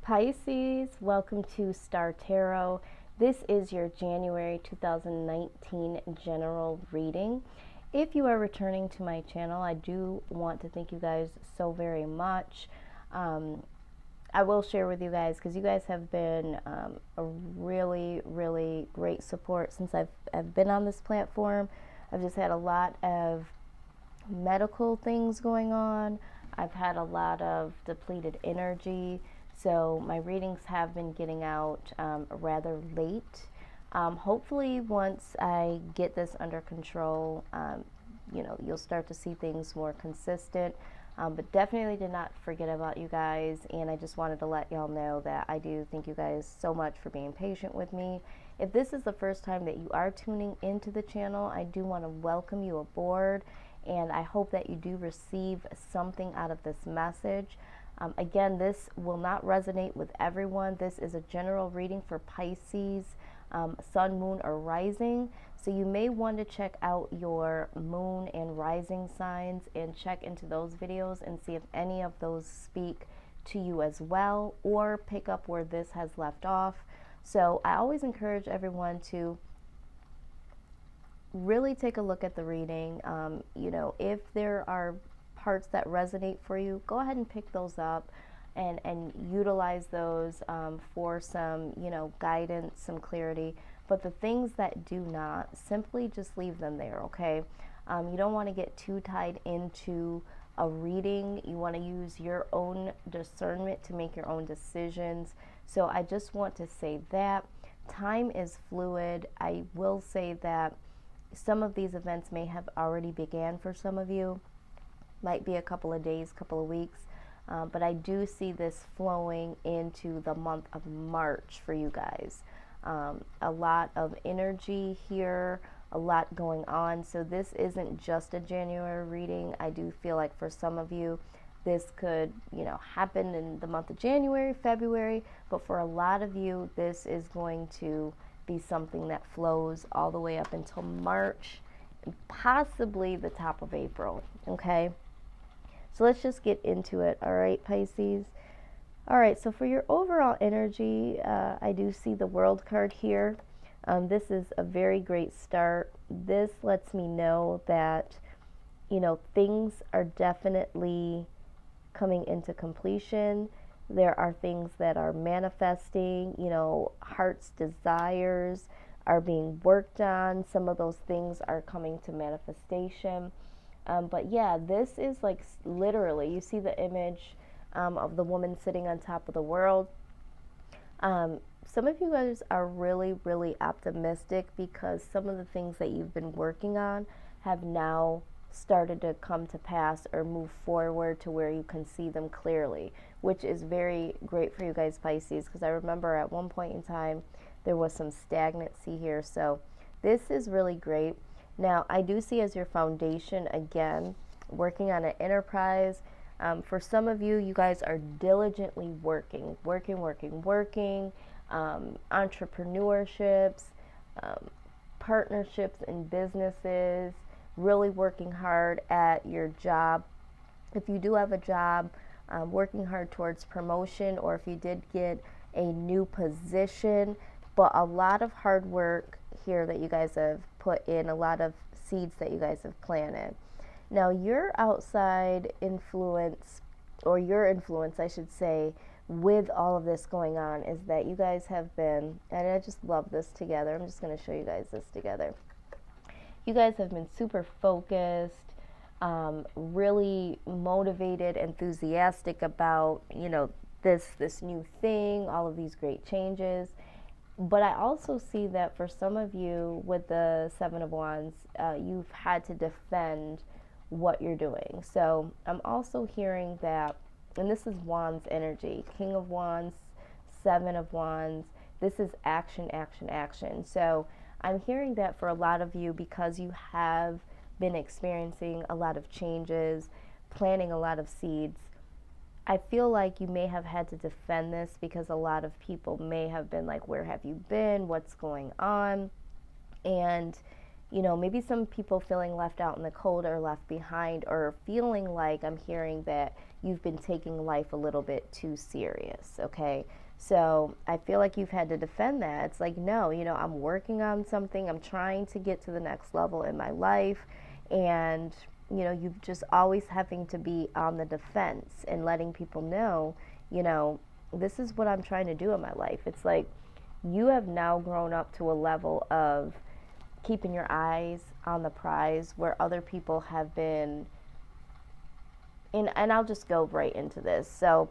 Pisces, welcome to Star Tarot. This is your January 2019 general reading. If you are returning to my channel, I do want to thank you guys so very much. I will share with you guys because you guys have been a really great support since I've been on this platform. I've just had a lot of medical things going on. I've had a lot of depleted energy. So my readings have been getting out rather late. Hopefully once I get this under control, you'll start to see things more consistent. But definitely did not forget about you guys, and I just wanted to let y'all know that I do thank you guys so much for being patient with me. If this is the first time that you are tuning into the channel, I do want to welcome you aboard, and I hope that you do receive something out of this message. Again, this will not resonate with everyone. This is a general reading for Pisces, sun, moon, or rising. So you may want to check out your moon and rising signs and check into those videos and see if any of those speak to you as well, or pick up where this has left off. So I always encourage everyone to really take a look at the reading. If there are parts that resonate for you, go ahead and pick those up and utilize those for some, guidance, some clarity. But the things that do not, simply just leave them there, okay? You don't want to get too tied into a reading. You want to use your own discernment to make your own decisions. So I just want to say that time is fluid. I will say that some of these events may have already began for some of you. Might be a couple of days, couple of weeks. But I do see this flowing into the month of March for you guys. A lot of energy here, a lot going on. So this isn't just a January reading. I do feel like for some of you, this could, happen in the month of January, February. But for a lot of you, this is going to be something that flows all the way up until March, and possibly the top of April, okay? So let's just get into it, all right, Pisces? All right, so for your overall energy, I do see the World card here. This is a very great start. This lets me know that, things are definitely coming into completion. There are things that are manifesting, heart's desires are being worked on. Some of those things are coming to manifestation. But yeah, this is like literally, you see the image of the woman sitting on top of the world. Some of you guys are really optimistic because some of the things that you've been working on have now started to come to pass or move forward to where you can see them clearly, which is very great for you guys, Pisces, because I remember at one point in time there was some stagnancy here. So this is really great. Now, I do see as your foundation, again, working on an enterprise. For some of you, you guys are diligently working, entrepreneurships, partnerships in businesses, really working hard at your job. If you do have a job, working hard towards promotion, or if you did get a new position, but a lot of hard work here that you guys have put in, a lot of seeds that you guys have planted. Now, your outside influence, or your influence, I should say, with all of this going on is that you guys have been, and I just love this together. I'm just going to show you guys this together. You guys have been super focused, really motivated, enthusiastic about, this new thing, all of these great changes. But I also see that for some of you with the Seven of Wands, you've had to defend what you're doing. So I'm also hearing that, and this is Wands energy, King of Wands, Seven of Wands, this is action. So I'm hearing that for a lot of you, because you have been experiencing a lot of changes, planting a lot of seeds, I feel like you may have had to defend this because a lot of people may have been like, where have you been? What's going on? And, maybe some people feeling left out in the cold or left behind, or feeling like I'm hearing that you've been taking life a little bit too serious, okay? So I feel like you've had to defend that. It's like, no, I'm working on something. I'm trying to get to the next level in my life. And, you've just always having to be on the defense and letting people know, this is what I'm trying to do in my life. It's like you have now grown up to a level of keeping your eyes on the prize where other people have been and I'll just go right into this. So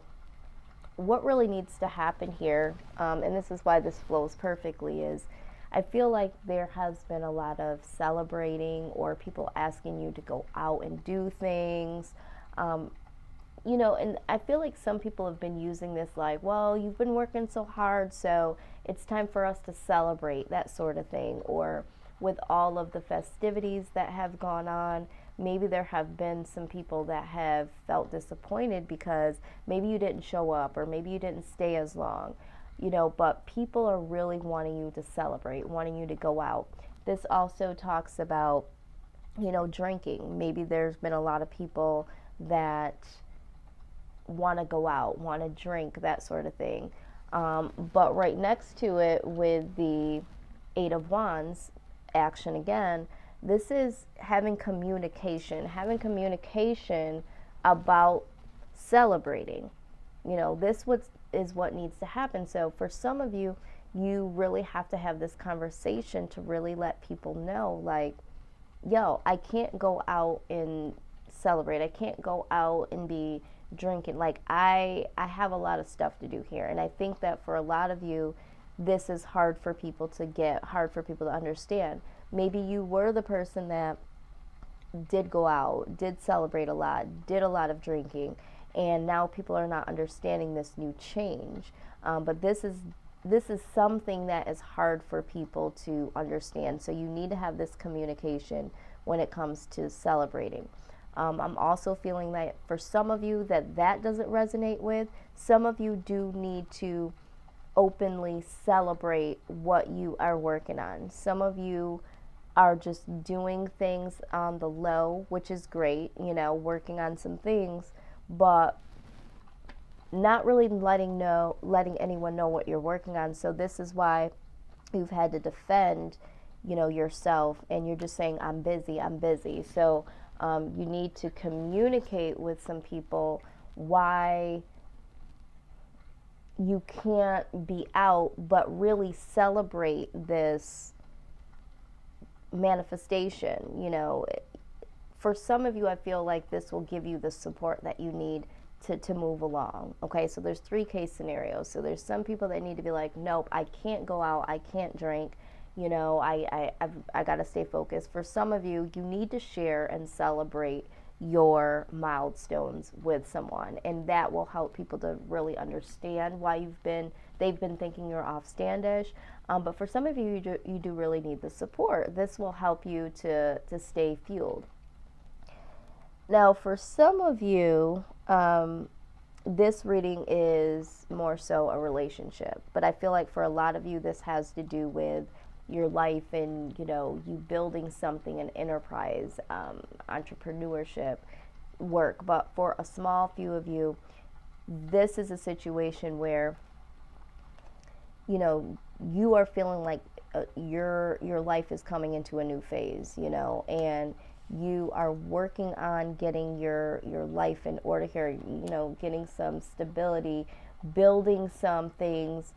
what really needs to happen here, and this is why this flows perfectly, is I feel like there has been a lot of celebrating or people asking you to go out and do things. And I feel like some people have been using this like, well, you've been working so hard, so it's time for us to celebrate, that sort of thing. Or with all of the festivities that have gone on, maybe there have been some people that have felt disappointed because maybe you didn't show up or maybe you didn't stay as long, but people are really wanting you to celebrate, wanting you to go out. This also talks about, drinking. Maybe there's been a lot of people that want to go out, want to drink, that sort of thing. But right next to it with the Eight of Wands action again, this is having communication about celebrating. This is what needs to happen. So for some of you, you really have to have this conversation to really let people know, like, yo, I can't go out and celebrate. I can't go out and be drinking. Like, I have a lot of stuff to do here. And I think that for a lot of you, this is hard for people to get, hard for people to understand. Maybe you were the person that did go out, did celebrate a lot, did a lot of drinking, and now people are not understanding this new change. But this is something that is hard for people to understand. So you need to have this communication when it comes to celebrating. I'm also feeling that for some of you that doesn't resonate with. Some of you do need to openly celebrate what you are working on. Some of you are just doing things on the low, which is great, working on some things, but not really letting anyone know what you're working on. So this is why you've had to defend, yourself, and you're just saying, I'm busy. So you need to communicate with some people why you can't be out, but really celebrate this manifestation. For some of you, I feel like this will give you the support that you need to move along. Okay, so there's 3 case scenarios. So there's some people that need to be like, nope, I can't go out, I can't drink, I got to stay focused. For some of you, you need to share and celebrate your milestones with someone, and that will help people to really understand why they've been thinking you're off standish. But for some of you, you do really need the support. This will help you to stay fueled. Now, for some of you, this reading is more so a relationship, but I feel like for a lot of you, this has to do with your life and, you building something, an enterprise, entrepreneurship, work. But for a small few of you, this is a situation where, you are feeling like your life is coming into a new phase, and you are working on getting your life in order here, getting some stability, building some things.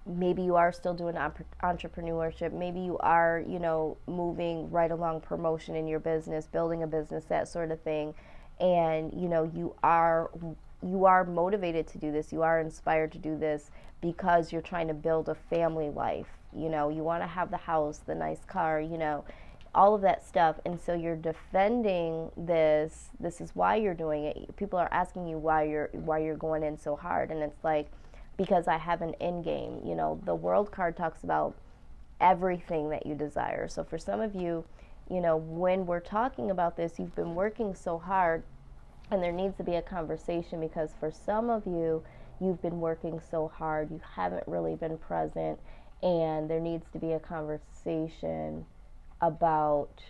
Maybe you are still doing entrepreneurship. Maybe you are, moving right along promotion in your business, building a business, that sort of thing. And, you are motivated to do this. You are inspired to do this because you're trying to build a family life. You want to have the house, the nice car, all of that stuff. And so you're defending this. This is why you're doing it. People are asking you why you're going in so hard. And it's like, because I have an end game. The World card talks about everything that you desire. So for some of you, when we're talking about this, you've been working so hard, and there needs to be a conversation, because for some of you, you've been working so hard, you haven't really been present, and there needs to be a conversation about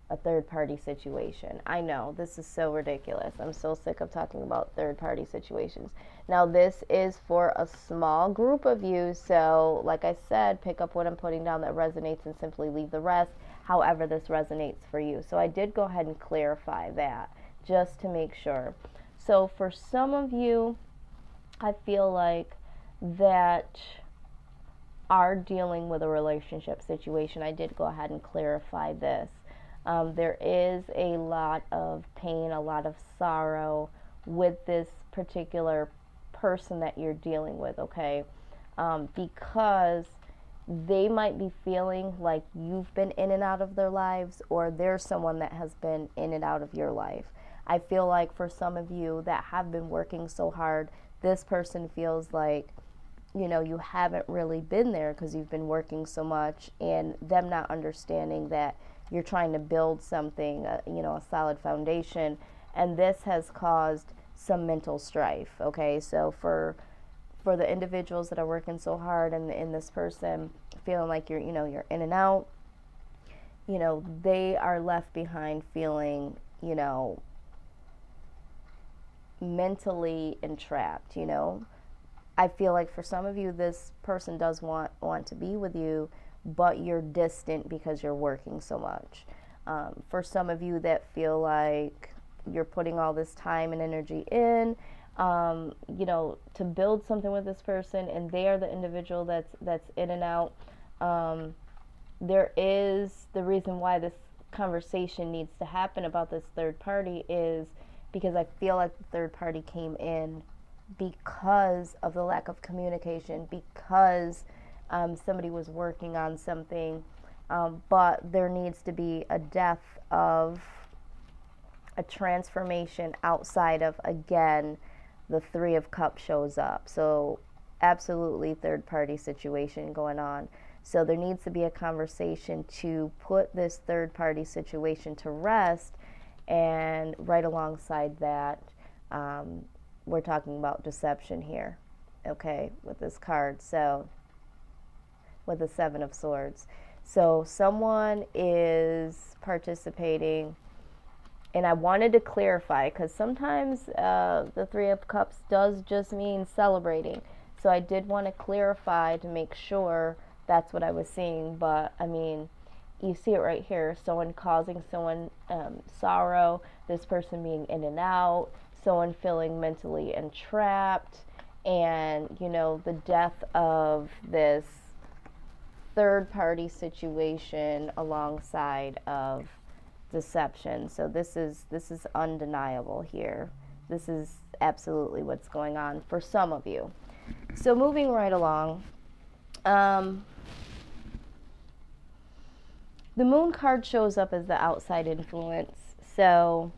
a third party situation. I know this is so ridiculous. I'm so sick of talking about third party situations. Now, this is for a small group of you, so like I said, pick up what I'm putting down that resonates and simply leave the rest, however this resonates for you. So I did go ahead and clarify that just to make sure. So for some of you, I feel like that are dealing with a relationship situation, I did go ahead and clarify this. There is a lot of pain, a lot of sorrow with this particular person that you're dealing with, okay? Because they might be feeling like you've been in and out of their lives, or there's someone that has been in and out of your life. I feel like for some of you that have been working so hard, this person feels like, you know, you haven't really been there because you've been working so much, and them not understanding that you're trying to build something, you know, a solid foundation, and this has caused some mental strife, okay? So for the individuals that are working so hard, and in this person feeling like you're, you know, you're in and out, you know, they are left behind feeling, you know, mentally entrapped, you know. I feel like for some of you, this person does want to be with you, but you're distant because you're working so much. For some of you that feel like you're putting all this time and energy in, you know, to build something with this person, and they are the individual that's in and out. There is the reason why this conversation needs to happen about this third party is because I feel like the third party came in because of the lack of communication, because somebody was working on something, but there needs to be a depth of a transformation outside of, again, the Three of Cups shows up. So absolutely third party situation going on. So there needs to be a conversation to put this third party situation to rest, and right alongside that, we're talking about deception here, okay, with this card. So with the Seven of Swords. So someone is participating, and I wanted to clarify because sometimes the Three of Cups does just mean celebrating. So I did want to clarify to make sure that's what I was seeing. But I mean, you see it right here. Someone causing someone sorrow, this person being in and out, someone feeling mentally entrapped, and, you know, the death of this third party situation alongside of deception. So this is undeniable here. This is absolutely what's going on for some of you. So moving right along, the moon card shows up as the outside influence. So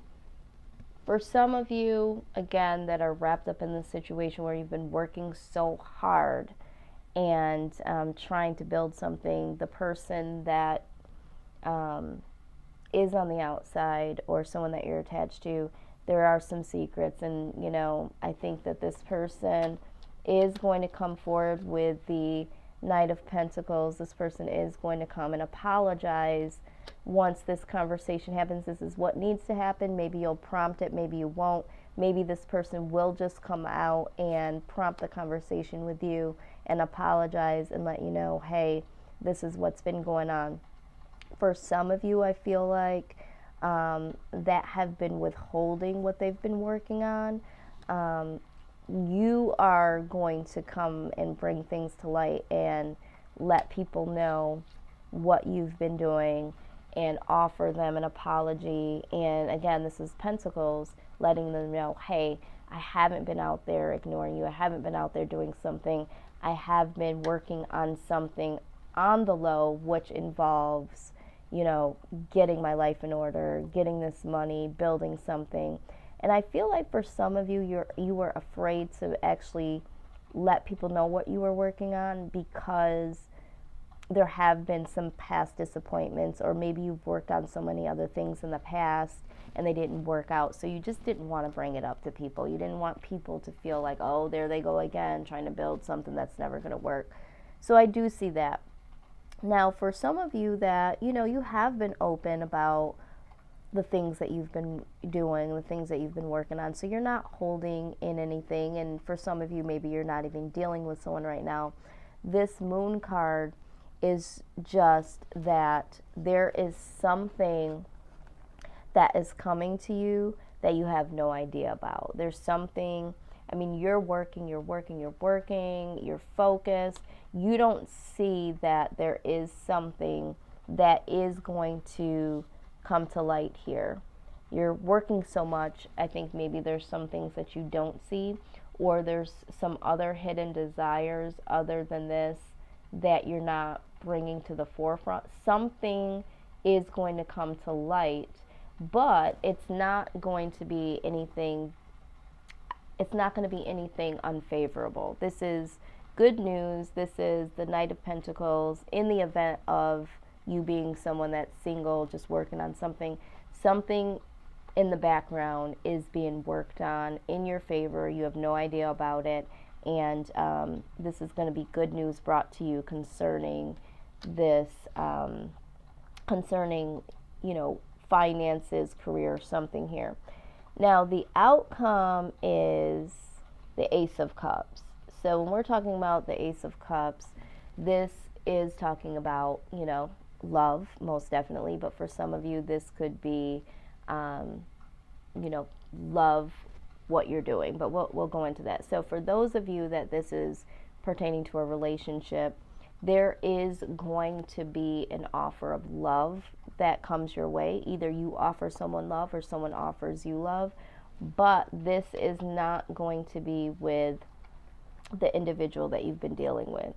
for some of you, again, that are wrapped up in this situation where you've been working so hard and trying to build something, the person that is on the outside, or someone that you're attached to, there are some secrets. And, you know, I think that this person is going to come forward with the Knight of Pentacles. This person is going to come and apologize once this conversation happens. This is what needs to happen. Maybe you'll prompt it, maybe you won't. Maybe this person will just come out and prompt the conversation with you and apologize and let you know, hey, this is what's been going on. For some of you, I feel like that have been withholding what they've been working on, you are going to come and bring things to light and let people know what you've been doing and offer them an apology. And again, this is Pentacles, letting them know, hey, I haven't been out there ignoring you. I haven't been out there doing something. I have been working on something on the low, which involves, you know, getting my life in order, getting this money, building something. And I feel like for some of you, you were afraid to actually let people know what you were working on because there have been some past disappointments, or maybe you've worked on so many other things in the past and they didn't work out. So you just didn't want to bring it up to people. You didn't want people to feel like, oh, there they go again, trying to build something that's never going to work. So I do see that. Now, for some of you that, you have been open about the things that you've been doing, the things that you've been working on. So you're not holding in anything. And for some of you, maybe you're not even dealing with someone right now. This moon card is just that there is something that is coming to you that you have no idea about. There's something, I mean, you're working, you're focused. You don't see that there is something that is going to come to light here. You're working so much, I think maybe there's some things that you don't see, or there's some other hidden desires other than this that you're not bringing to the forefront. Something is going to come to light, but it's not going to be anything unfavorable. This is good news. This is the Knight of Pentacles. In the event of you being someone that's single, just working on something in the background is being worked on in your favor. You have no idea about it. And this is going to be good news brought to you concerning this, finances, career, something here. Now, the outcome is the Ace of Cups. So when we're talking about the Ace of Cups, this is talking about, love, most definitely. But for some of you, this could be, love what you're doing. But we'll go into that. So for those of you that this is pertaining to a relationship, there is going to be an offer of love that comes your way. Either you offer someone love or someone offers you love. But this is not going to be with the individual that you've been dealing with.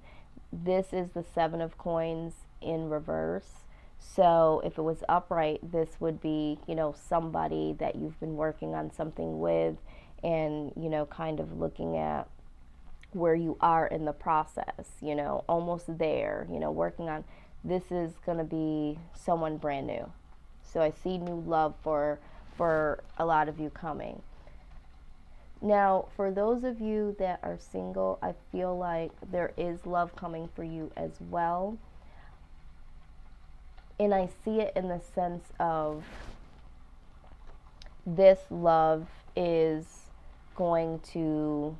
This is the Seven of Coins in reverse. So if it was upright, this would be, somebody that you've been working on something with and, kind of looking at where you are in the process, almost there, working on. This is going to be someone brand new. So I see new love for a lot of you coming. Now, for those of you that are single, I feel like there is love coming for you as well. And I see it in the sense of this love is going to,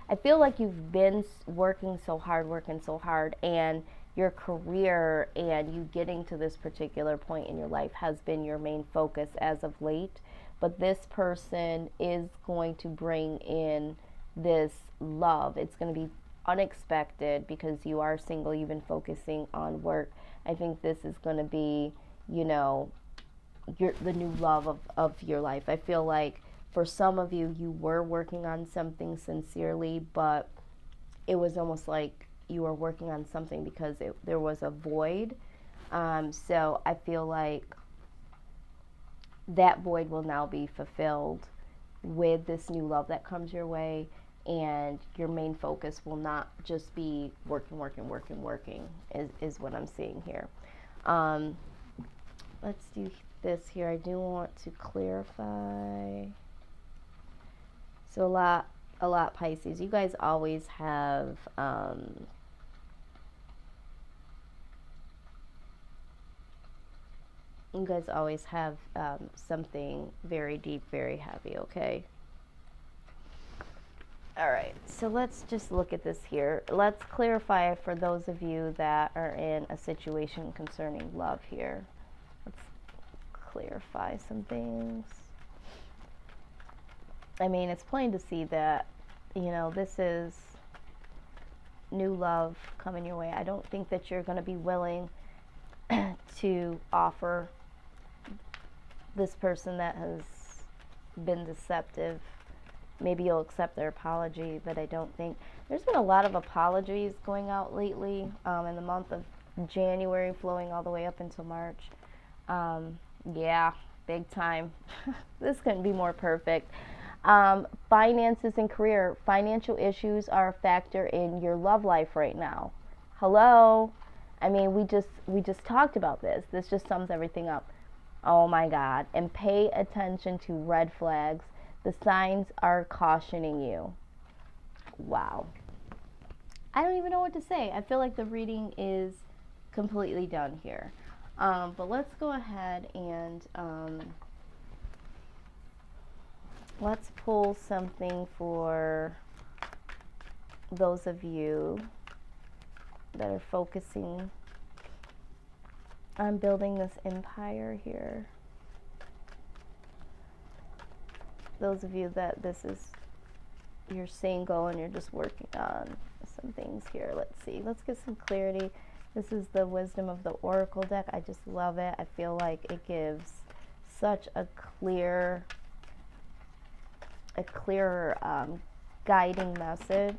I feel like you've been working so hard, and your career and you getting to this particular point in your life has been your main focus as of late. But this person is going to bring in this love. It's going to be unexpected because you are single, you've been focusing on work. I think this is going to be, the new love of your life. I feel like for some of you, you were working on something sincerely, but it was almost like you were working on something because there was a void. So I feel like that void will now be fulfilled with this new love that comes your way, and your main focus will not just be working, is what I'm seeing here. Let's do this here. I do want to clarify. So a lot Pisces. You guys always have something very deep, very heavy, okay? All right, so let's just look at this here. Let's clarify for those of you that are in a situation concerning love here. Let's clarify some things. I mean, it's plain to see that, this is new love coming your way. I don't think that you're going to be willing to offer this person that has been deceptive. Maybe you'll accept their apology, but I don't think. There's been a lot of apologies going out lately in the month of January, flowing all the way up until March. Yeah, big time. This couldn't be more perfect. Finances and career. Financial issues are a factor in your love life right now. Hello? I mean, we just talked about this. This just sums everything up. Oh my God. And pay attention to red flags. The signs are cautioning you. Wow. I don't even know what to say. I feel like the reading is completely done here. But let's go ahead and let's pull something for those of you that are focusing on building this empire here. Those of you that this is, you're single and you're just working on some things here. Let's see. Let's get some clarity. This is the Wisdom of the Oracle deck. I just love it. I feel like it gives such a clear guiding message.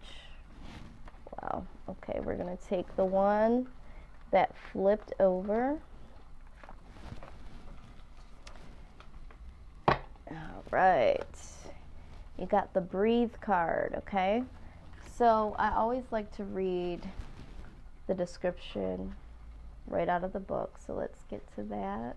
Wow. Okay, we're going to take the one that flipped over. All right. You got the Breathe card, okay? So I always like to read the description right out of the book. So let's get to that.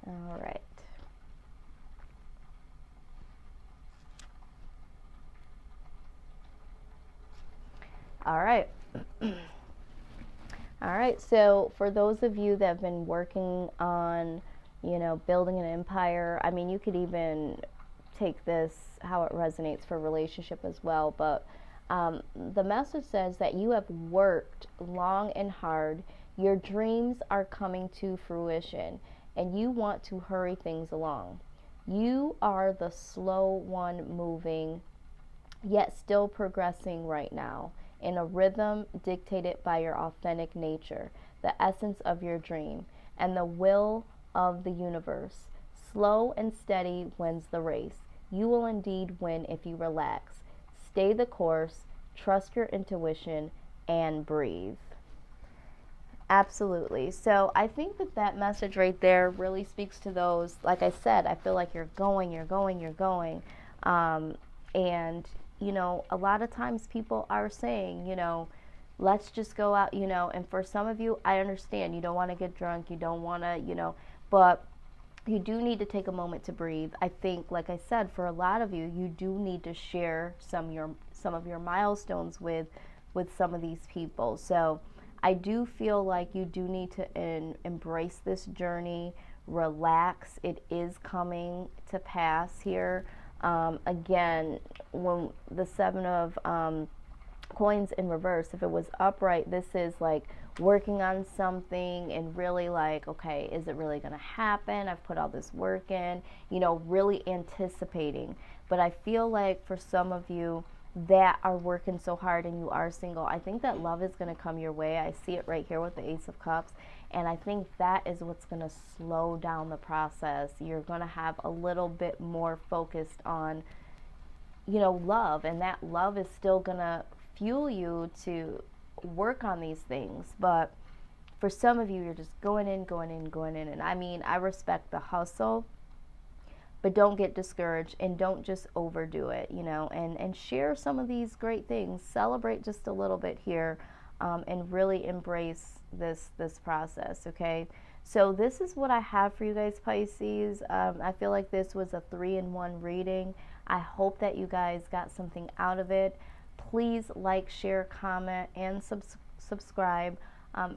All right. All right. All right, so for those of you that have been working on, building an empire, I mean, you could even take this how it resonates for relationship as well, but the message says that you have worked long and hard, your dreams are coming to fruition, and you want to hurry things along. You are the slow one moving, yet still progressing right now in a rhythm dictated by your authentic nature, the essence of your dream, and the will of the universe. Slow and steady wins the race. You will indeed win if you relax. Stay the course, trust your intuition, and breathe. Absolutely. So I think that message right there really speaks to those. Like I said, I feel like you're going. And a lot of times people are saying, let's just go out, and for some of you, I understand you don't want to get drunk, you don't want to, but you do need to take a moment to breathe. I think, like I said, for a lot of you, you do need to share some of your milestones with some of these people. So I do feel like you do need to embrace this journey, relax. It is coming to pass here. Again, when the Seven of coins in reverse, if it was upright, this is like working on something and really like, okay, is it really going to happen? I've put all this work in, really anticipating. But I feel like for some of you that are working so hard and you are single, I think that love is going to come your way. I see it right here with the Ace of Cups. And I think that is what's going to slow down the process. You're going to have a little bit more focused on, love. And that love is still going to fuel you to work on these things. But for some of you, you're just going in. And I mean, I respect the hustle, but don't get discouraged and don't just overdo it, and share some of these great things. Celebrate just a little bit here. And really embrace this process, okay? So this is what I have for you guys, Pisces. I feel like this was a 3-in-1 reading. I hope that you guys got something out of it. Please like, share, comment, and subscribe.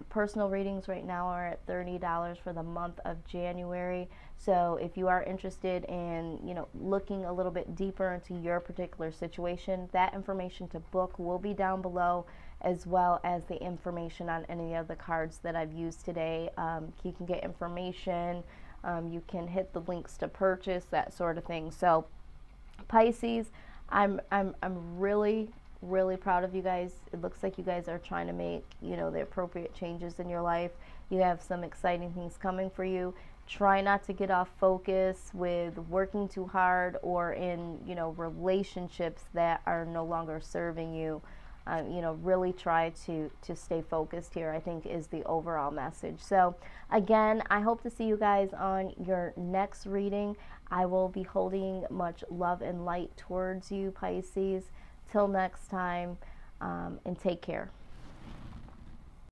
Personal readings right now are at $30 for the month of January. So if you are interested in, looking a little bit deeper into your particular situation, that information to book will be down below, as well as the information on any of the cards that I've used today. You can get information, you can hit the links to purchase, that sort of thing. So Pisces, I'm really proud of you guys. It looks like you guys are trying to make, the appropriate changes in your life. You have some exciting things coming for you. Try not to get off focus with working too hard or in, relationships that are no longer serving you. Really try to stay focused here, I think, is the overall message. So again, I hope to see you guys on your next reading. I will be holding much love and light towards you, Pisces. Till next time, and take care.